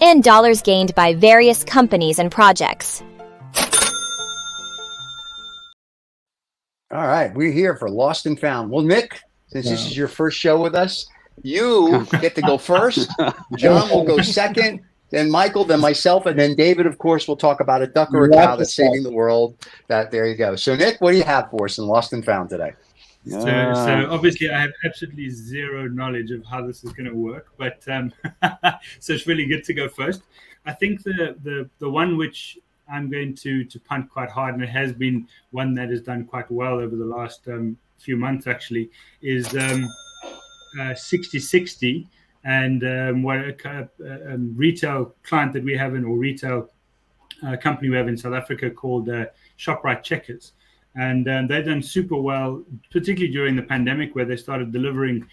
and dollars gained by various companies and projects. All right, we're here for Lost and Found. Well, Nick, since this is your first show with us, you get to go first. John will go second, then Michael, then myself, and then David, of course, will talk about a duck or a cow that's saving the world. There you go. So, Nick, what do you have for us in Lost and Found today? So obviously I have absolutely zero knowledge of how this is going to work, but so it's really good to go first. I think the one which I'm going to punt quite hard, and it has been one that has done quite well over the last few months actually, is 60/60, and what a retail client that we have or retail company we have in South Africa called ShopRite Checkers. And they've done super well, particularly during the pandemic, where they started delivering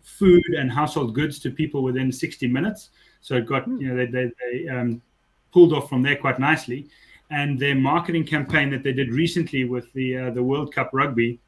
food and household goods to people within 60 minutes. So it got, they pulled off from there quite nicely. And their marketing campaign that they did recently with the World Cup Rugby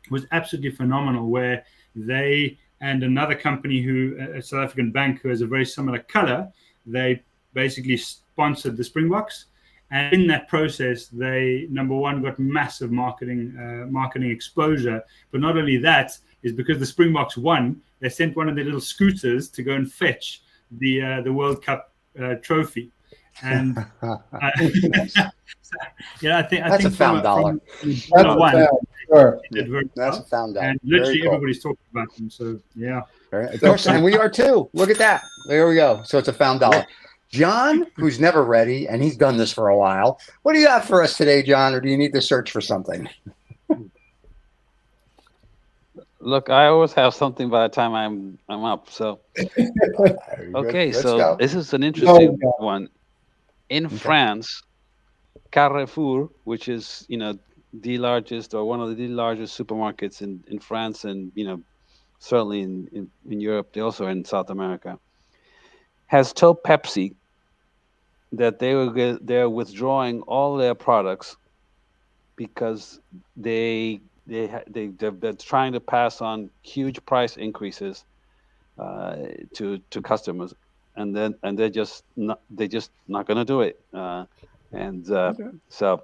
was absolutely phenomenal, where they and another company, a South African bank who has a very similar color, they basically sponsored the Springboks. And in that process, they, number one, got massive marketing exposure. But not only that, is because the Springboks won, they sent one of their little scooters to go and fetch the World Cup trophy. And I think that's a found dollar. That's a found dollar. And literally everybody's talking about them. So yeah, of course, and we are too. Look at that. There we go. So it's a found dollar. John, who's never ready, and he's done this for a while. What do you have for us today, John, or do you need to search for something? Look, I always have something by the time I'm up. So okay, so this is an interesting one. In France, Carrefour, which is the largest or one of the largest supermarkets in France, and certainly in Europe, they also in South America, has told Pepsi that they're withdrawing all their products because they're trying to pass on huge price increases to customers, and they're just not going to do it, so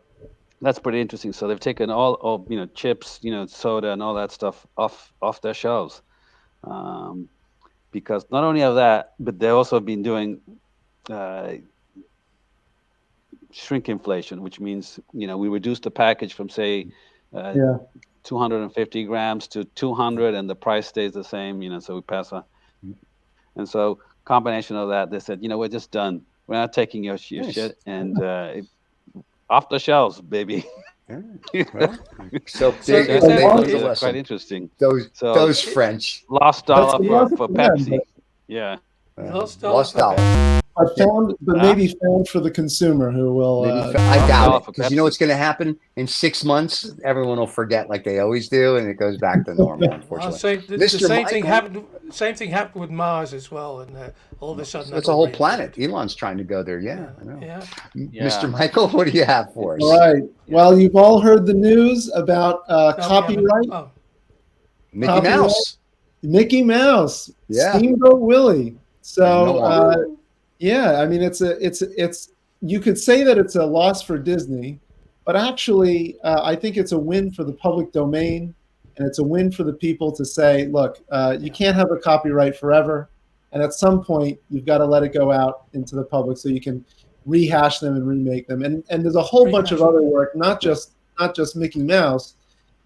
that's pretty interesting. So they've taken all chips, soda, and all that stuff off their shelves. Because not only of that, but they've also been doing shrinkflation, which means we reduce the package from say 250 grams to 200, and the price stays the same. So we pass on, and so combination of that, they said, we're just done. We're not taking your shit, and off the shelves, baby. So it's quite interesting. Those French lost dollar for Pepsi. Yeah, lost dollar. but maybe found for the consumer who will. I doubt it, because you know what's going to happen in 6 months? Everyone will forget like they always do, and it goes back to normal. Unfortunately, the same thing happened with Mars as well, and all of a sudden it's a whole planet. Elon's trying to go there. Yeah, I know. Mr. Michael, what do you have for us? All right. Well, you've all heard the news about copyright. Mickey Mouse. Yeah. Steamboat Willie. So, yeah, I mean, it's. You could say that it's a loss for Disney, but actually, I think it's a win for the public domain, and it's a win for the people to say, look, you can't have a copyright forever, and at some point, you've got to let it go out into the public so you can rehash them and remake them. And there's a whole bunch of other work, not just Mickey Mouse,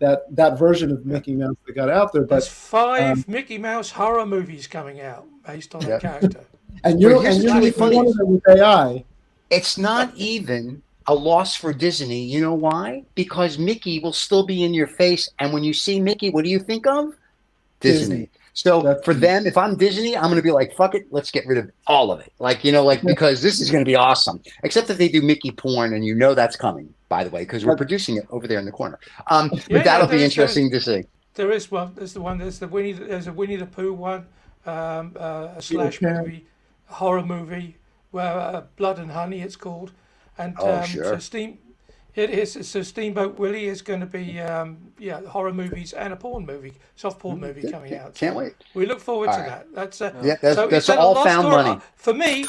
that version of Mickey Mouse that got out there. But there's 5 Mickey Mouse horror movies coming out based on that character. And you're really funny one of them with AI. It's not even a loss for Disney. You know why? Because Mickey will still be in your face, and when you see Mickey, what do you think of? Disney. So for them, if I'm Disney, I'm going to be like, fuck it, let's get rid of all of it. Like, because this is going to be awesome. Except if they do Mickey porn, and that's coming, by the way, because we're producing it over there in the corner. But that'll be interesting to see. There is one. There's the one. There's a Winnie the Pooh one, a slash movie, horror movie, where Blood and Honey it's called, and sure. So Steamboat Willie is going to be horror movies and a porn movie, soft porn movie coming out. Can't wait. We look forward to that. That's that's all found money. For me,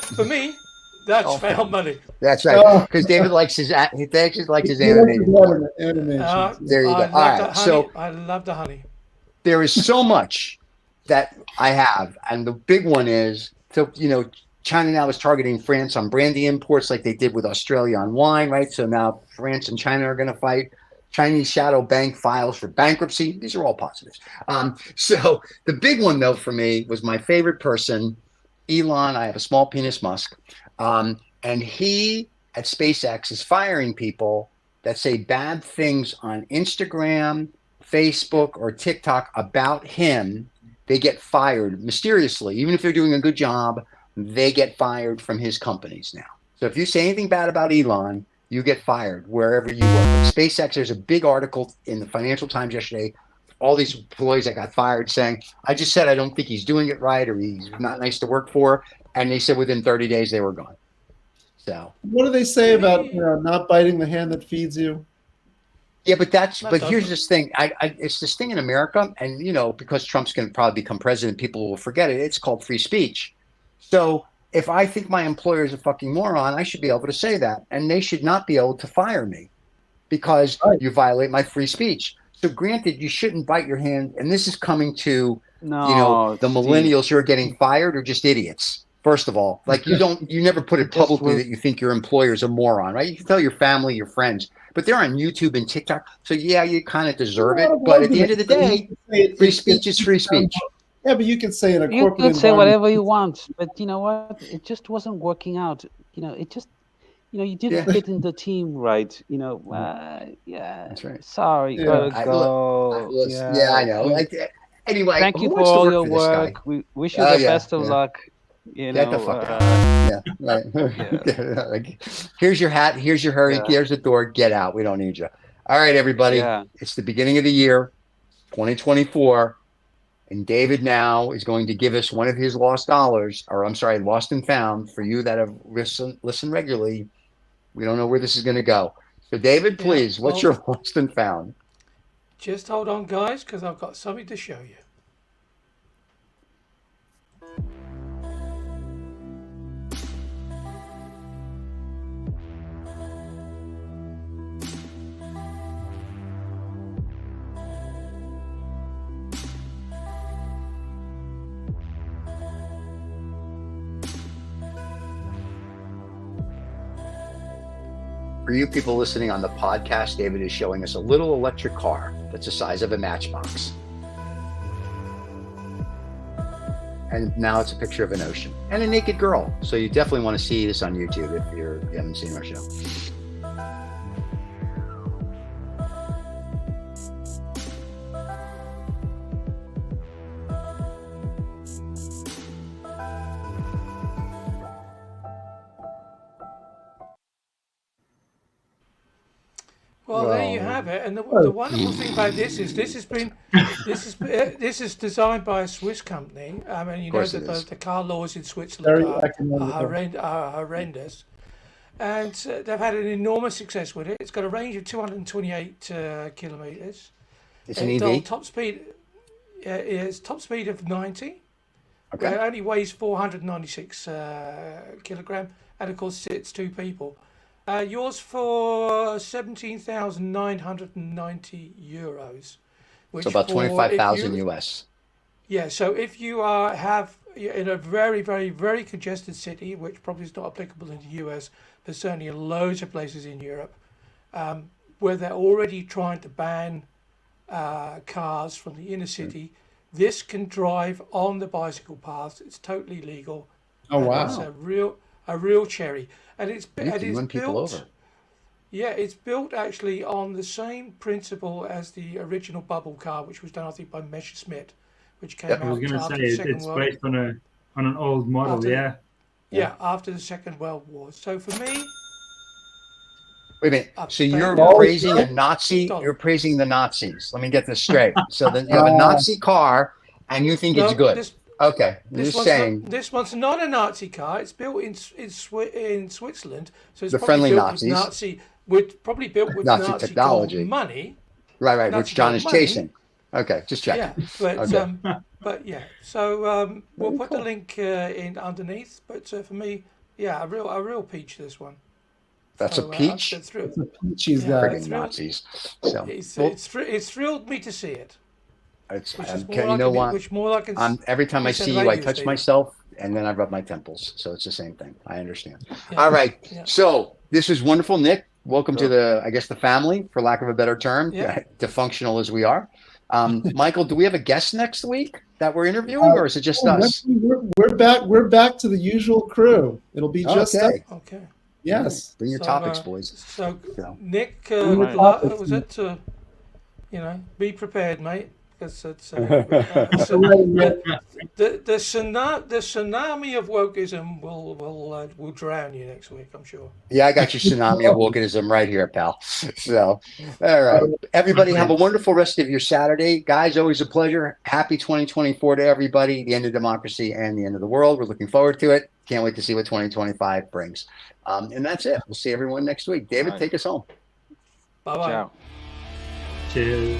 that's found money. That's right. Because David likes his animated porn. Animation. There you go. All right. So I love the honey. There is so much that I have, and the big one is China now is targeting France on brandy imports like they did with Australia on wine, right? So now France and China are going to fight. Chinese shadow bank files for bankruptcy. These are all positives. So the big one, though, for me was my favorite person, Elon. I have a small penis Musk. And he at SpaceX is firing people that say bad things on Instagram, Facebook, or TikTok about him. They get fired mysteriously. Even if they're doing a good job, they get fired from his companies now. So if you say anything bad about Elon, you get fired wherever you work. Like SpaceX, there's a big article in the Financial Times yesterday, all these employees that got fired saying, I just said I don't think he's doing it right, or he's not nice to work for. And they said within 30 days they were gone. So what do they say about not biting the hand that feeds you? Yeah, but here's this thing. It's this thing in America, and because Trump's going to probably become president, people will forget it. It's called free speech. So if I think my employer is a fucking moron, I should be able to say that, and they should not be able to fire me because you violate my free speech. So granted, you shouldn't bite your hand, and this is coming to the millennials who are getting fired are just idiots. First of all, like you never put it publicly that you think your employer is a moron, right? You can tell your family, your friends, but they're on YouTube and TikTok. So yeah, you kind of deserve it. But at the end of the day, free speech is free speech. Yeah, but you can say in a corporate you can say whatever you want, but you know what? It just wasn't working out. It just, you didn't fit in the team right. That's right. Sorry, gotta go. Yeah, I know. Anyway, thank you for all your work. We wish you the best of luck. Get the fuck out. Right. Here's your hat. Here's your hurry. Here's the door. Get out. We don't need you. All right, everybody. Yeah. It's the beginning of the year, 2024. And David now is going to give us one of his lost and found for you that have listened regularly. We don't know where this is going to go. So David, please, what's your lost and found? Just hold on, guys, because I've got something to show you. For you people listening on the podcast, David is showing us a little electric car that's the size of a matchbox. And now it's a picture of an ocean and a naked girl. So you definitely want to see this on YouTube if you haven't seen our show. Well, there you have it. And the wonderful thing about this is this is designed by a Swiss company. I mean, you know that the car laws in Switzerland are horrendous, and they've had an enormous success with it. It's got a range of 228 kilometers. It's an EV. Top speed. It's top speed of 90. Okay. It only weighs 496 kilogram, and of course it's 2 people. Yours for 17,990 euros. Which so about 25,000 US. Yeah, so if you have in a very, very, very congested city, which probably is not applicable in the US, but certainly in loads of places in Europe, where they're already trying to ban cars from the inner city, this can drive on the bicycle paths. It's totally legal. Oh wow! It's a real cherry, and it's run people over. Yeah, it's built actually on the same principle as the original bubble car, which was done, I think, by Messerschmitt, which came out. I was going to say it's based on an old model. After the Second World War. So for me. Wait a minute. So you're praising a Nazi? You're praising the Nazis. Let me get this straight. So then you have a Nazi car, and you think it's good. Okay, this one's not a Nazi car. It's built in Switzerland, so it's the probably friendly built Nazis. Probably built with Nazi Nazi technology, money. Right, which John is chasing. Okay, just checking. Yeah, but but yeah. So we'll put the link in underneath. But for me, a real peach. This one. That's a peach. It's a peach. He's got Nazis. So it's thrilled me to see it. Every time I see you, I touch myself, and then I rub my temples. So it's the same thing. I understand. Yeah. All right. Yeah. So this is wonderful, Nick. Welcome to the family, for lack of a better term, dysfunctional as we are. Michael, do we have a guest next week that we're interviewing, or is it just us? We're back. We're back to the usual crew. It'll be just us. Okay. Yes. Bring your topics, boys. So Nick, was it to, be prepared, mate. Because it's the tsunami of wokeism will drown you next week, I'm sure. Yeah, I got your tsunami of wokeism right here, pal. So, all right, everybody, have a wonderful rest of your Saturday, guys. Always a pleasure. Happy 2024 to everybody. The end of democracy and the end of the world. We're looking forward to it. Can't wait to see what 2025 brings. And that's it. We'll see everyone next week. David, take us home. Bye bye. Ciao. Cheers.